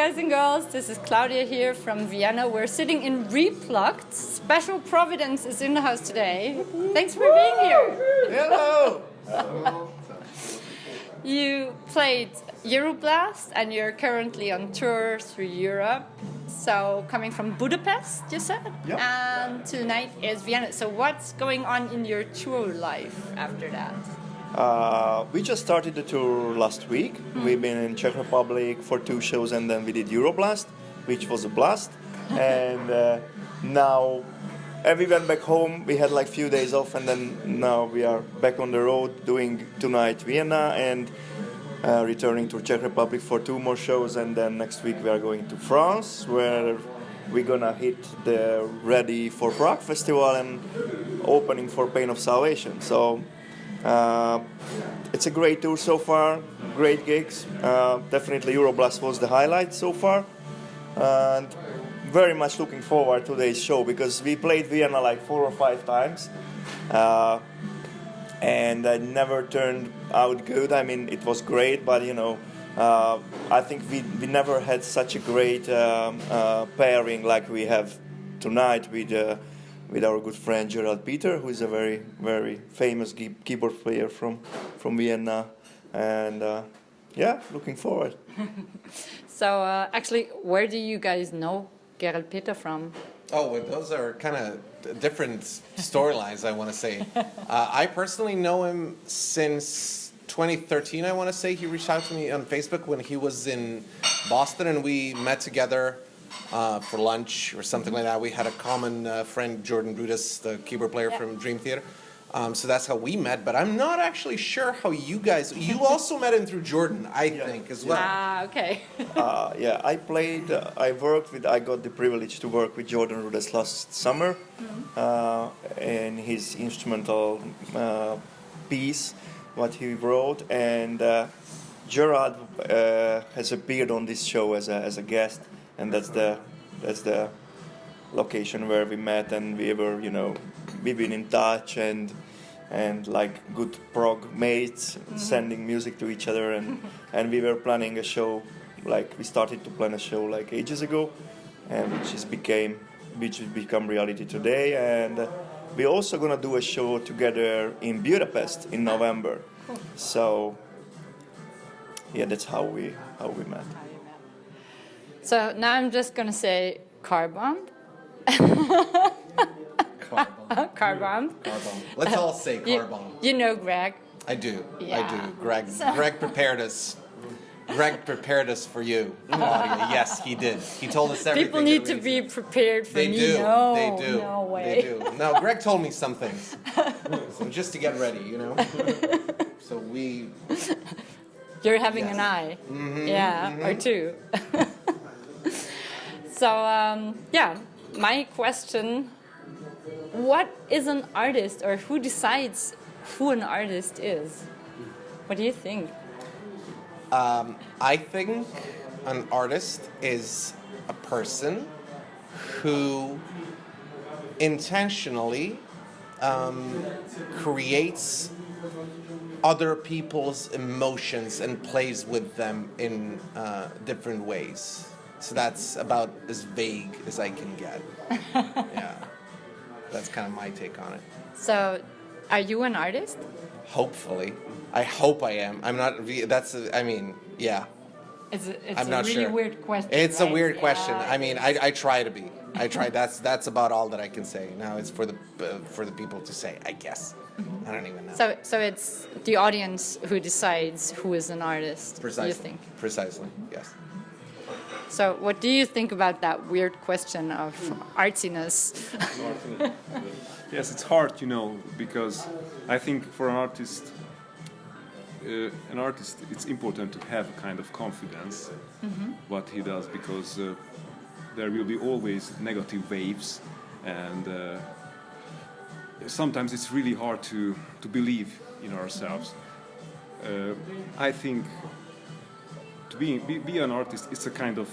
guys and girls, this is Claudia here from Vienna. We're sitting in Replugged. Special Providence is in the house today. Thanks for being here. Hello! You played Euroblast and you're currently on tour through Europe. So coming from Budapest, you said? Yep. And tonight is Vienna. So what's going on in your tour life after that? We just started the tour last week. We've been in Czech Republic for 2 shows and then we did Euroblast, which was a blast. And now we went back home. We had like few days off and then now we are back on the road doing tonight Vienna and returning to Czech Republic for 2 more shows. And then next week we are going to France where we're gonna hit the Ready for Prague festival and opening for Pain of Salvation. So it's a great tour so far, great gigs. Definitely Euroblast was the highlight so far. And very much looking forward to today's show because we played Vienna like 4 or 5 times. And it never turned out good. I mean, it was great, but you know, I think we never had such a great pairing like we have tonight with our good friend Gerald Peter, who is a very, very famous keyboard player from Vienna. And yeah, looking forward. So actually, where do you guys know Gerald Peter from? Oh, well, those are kind of different storylines, I want to say. I personally know him since 2013, I want to say. He reached out to me on Facebook when he was in Boston, and we met together for lunch or something like that. We had a common friend, Jordan Brutus, the keyboard player from Dream Theater. So that's how we met, but I'm not actually sure how you also met him through Jordan, I think, as well. Ah, okay. Yeah, I got the privilege to work with Jordan Rudess last summer in his instrumental piece, what he wrote, and Gerard has appeared on this show as a guest, and that's the location where we met, and we've been in touch and like good prog mates, sending music to each other, and we were planning a show, like we started to plan a show like ages ago, and which has become reality today, and we're also gonna do a show together in Budapest in November. Cool. So yeah, that's how we met. So now I'm just gonna say car bomb. Car bomb. Let's all say car bomb. You know Greg. I do. Yeah. I do. Greg prepared us. Greg prepared us for you, Claudia. Yes, he did. He told us everything. People need to be prepared for they me. Do. No, they do. No way. They do. No, Greg told me some things. So just to get ready, So we... You're having an eye. Mm-hmm, Or 2. So, my question, what is an artist, or who decides who an artist is? What do you think? I think an artist is a person who intentionally creates other people's emotions and plays with them in different ways. So that's about as vague as I can get. Yeah, that's kind of my take on it. So, are you an artist? Hopefully. I hope I am. I'm not, yeah. It's I'm a not really sure. weird question. It's right? a weird question. Yeah, I try to be. I try. That's about all that I can say. Now it's for the people to say, I guess. I don't even know. So it's the audience who decides who is an artist. Precisely. You think? Precisely. Yes. So what do you think about that weird question of artsiness? Yes, it's hard, because I think for an artist, it's important to have a kind of confidence what he does, because there will be always negative waves, and sometimes it's really hard to believe in ourselves. I think to be an artist is a kind of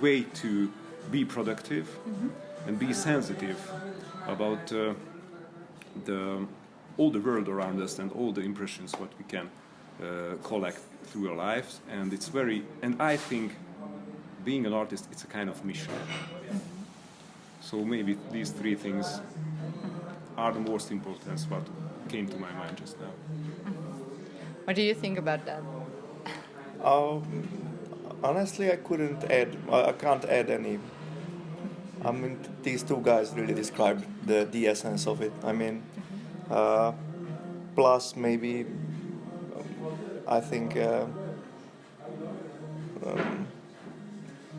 way to be productive and be sensitive about all the world around us and all the impressions what we can collect through our lives, and I think being an artist, it's a kind of mission. So maybe these three things are the most important, what came to my mind just now. What do you think about that? Honestly, I can't add any. I mean, these two guys really described the essence of it. I mean, plus maybe, I think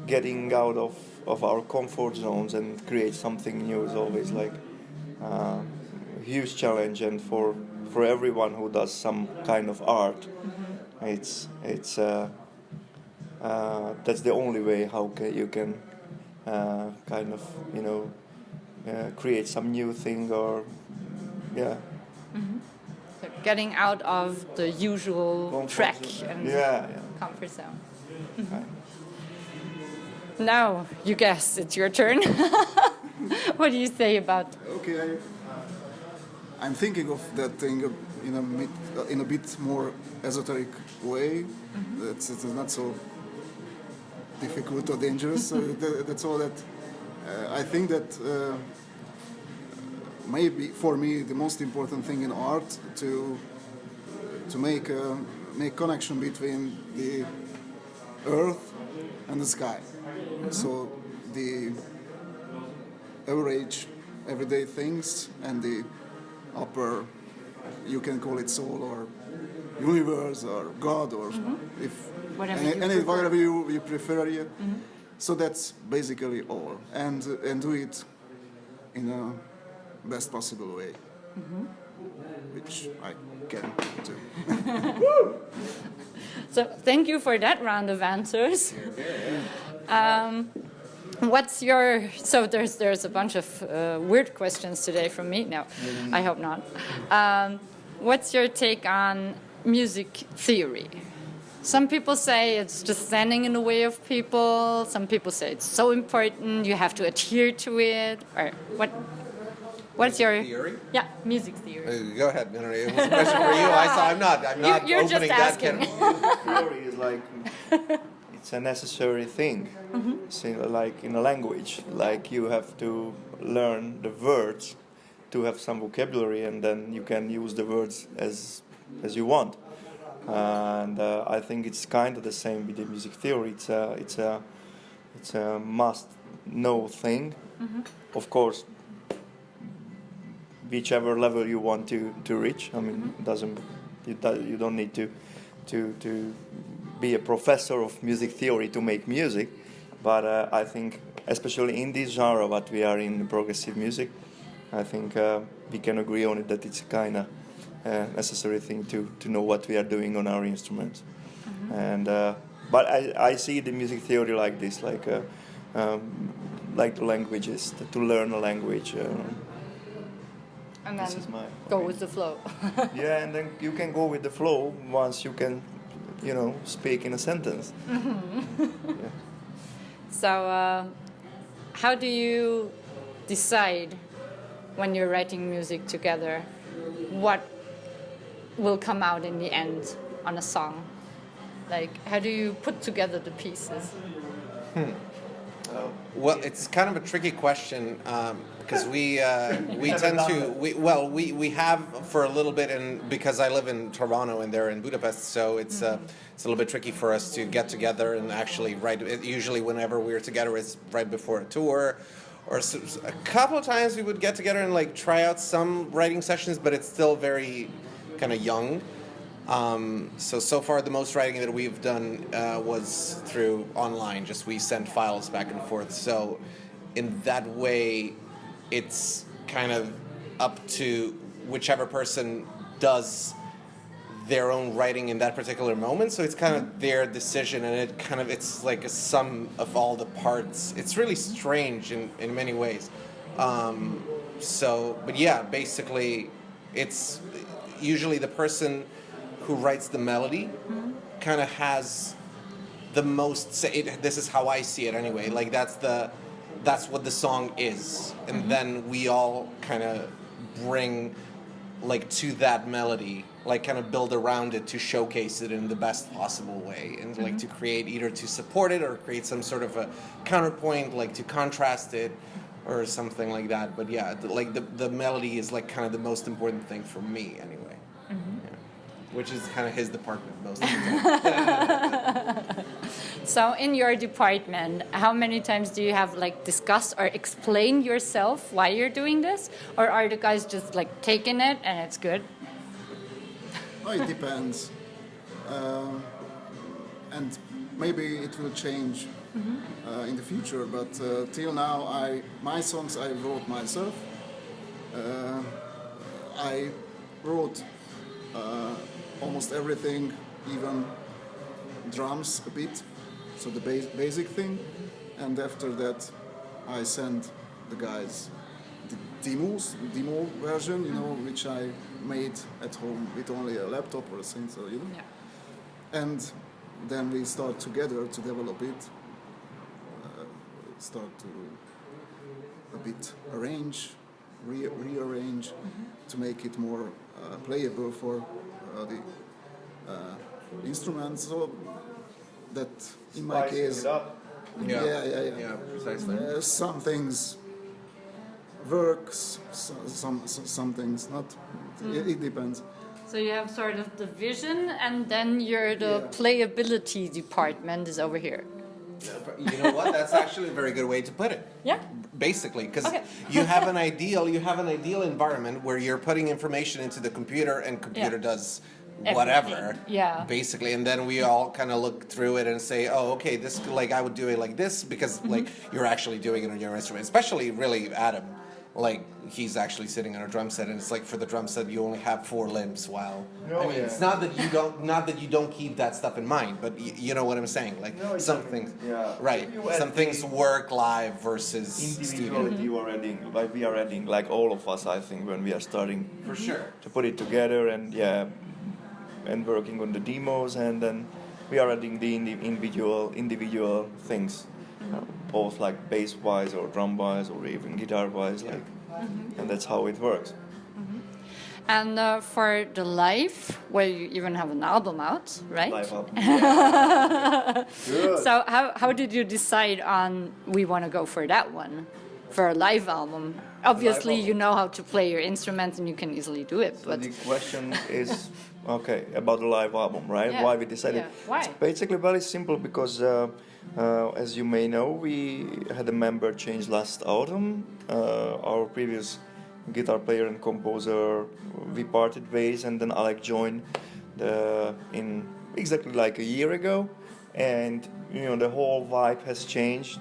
getting out of our comfort zones and create something new is always like a huge challenge, and for everyone who does some kind of art, it's that's the only way how you can kind of create some new thing, or So getting out of the usual Comfort track zone. and Yeah. comfort zone. Right. Now, you guess, it's your turn. What do you say about? Okay, I'm thinking of that thing in a bit more esoteric way. It's not so difficult or dangerous. So that's all that I think that maybe for me the most important thing in art to make connection between the earth and the sky. So the average everyday things and the upper, you can call it soul or universe or God or if whatever you prefer. Yeah. So that's basically all, and do it in a best possible way, which I can do. So thank you for that round of answers. What's your, so there's a bunch of weird questions today from me. No, I hope not. What's your take on music theory? Some people say it's just standing in the way of people. Some people say it's so important you have to adhere to it. Or what's your theory? Yeah, music theory. Go ahead. No, it was a question for you. I'm not You're opening just that asking. Theory is like it's a necessary thing. So, like in a language, like you have to learn the words to have some vocabulary, and then you can use the words as you want. And I think it's kind of the same with the music theory. It's a must-know thing. Of course, whichever level you want to reach. I mean, you don't need to be a professor of music theory to make music, but I think, especially in this genre, what we are in, progressive music, I think we can agree on it that it's kind of necessary thing to know what we are doing on our instruments. And but I see the music theory like this, like the languages, to learn a language. And This then is my go opinion. with the flow. Yeah, and then you can go with the flow once you can, speak in a sentence. Yeah. So, how do you decide when you're writing music together what will come out in the end on a song? Like, how do you put together the pieces? Well, it's kind of a tricky question because we tend to we have for a little bit, and because I live in Toronto and they're in Budapest, so it's a little bit tricky for us to get together and actually write. Usually, whenever we're together, it's right before a tour, or a couple of times we would get together and like try out some writing sessions, but it's still very kind of young. So far the most writing that we've done was through online. Just we sent files back and forth. So in that way, it's kind of up to whichever person does their own writing in that particular moment. So it's kind of their decision, and it's like a sum of all the parts. It's really strange in many ways. But yeah, basically, it's usually the person who writes the melody kind of has the most say. This is how I see it anyway. Like that's what the song is, and then we all kind of bring like to that melody, like kind of build around it to showcase it in the best possible way, and like to create either to support it or create some sort of a counterpoint, like to contrast it or something like that. But yeah, the melody is like kind of the most important thing for me anyway. Yeah. Which is kind of his department most of the time. So in your department, how many times do you have like discussed or explained yourself why you're doing this? Or are the guys just like taking it and it's good? Oh, it depends. And maybe it will change in the future, but till now my songs I wrote myself. I wrote almost everything, even drums a bit, so the basic thing, and after that I sent the guys the demo version, which I made at home with only a laptop or a sensor, and then we start together to develop it, start to a bit arrange, rearrange to make it more playable for the instruments, so that in my case, Yeah, precisely. Some things works, some things not. It depends. So you have sort of the vision, and then the playability department is over here. You know what? That's actually a very good way to put it. Yeah. Basically, because you have an ideal environment where you're putting information into the computer, and computer does whatever. Everything. Yeah. Basically, and then we all kind of look through it and say, oh, okay, this like I would do it like this because like you're actually doing it on your instrument. Especially really Adam, like he's actually sitting on a drum set, and it's like for the drum set you only have 4 limbs. While it's not that you don't keep that stuff in mind, but you know what I'm saying. Like some things, right? Some things work live versus individuality. You are adding, like we are adding, like all of us, I think, when we are starting for sure to put it together and working on the demos, and then we are adding the individual things, both like bass wise or drum wise or even guitar wise, and that's how it works. And for the live, where you even have an album out, right? Live album. So how did you decide on we want to go for that one, for a live album? Obviously, you know how to play your instruments and you can easily do it. So but the question is, about the live album, right? Yeah. Why we decided? Yeah. Why? It's basically very simple because, as you may know, we had a member change last autumn. Our previous guitar player and composer, we parted ways, and then Alec joined in exactly like a year ago, and the whole vibe has changed,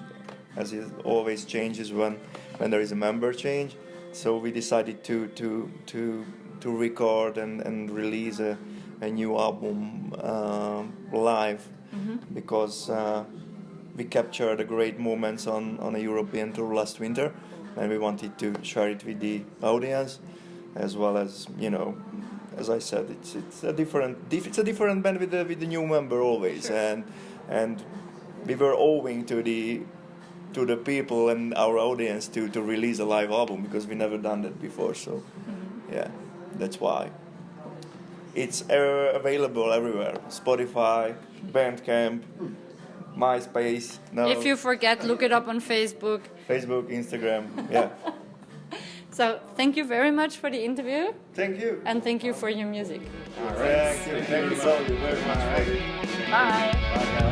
as it always changes when there is a member change. So we decided to record and release a new album live, because we captured the great moments on a European tour last winter, and we wanted to share it with the audience, as well as as I said, it's a different band with the new member always, sure. and we were owing to the people and our audience to release a live album, because we never done that before. So that's why it's available everywhere: Spotify, Bandcamp, MySpace. No. If you forget, look it up on Facebook, Instagram. Yeah. So thank you very much for the interview. Thank you. And thank you for your music. All right. Thank you very much. Bye. Bye.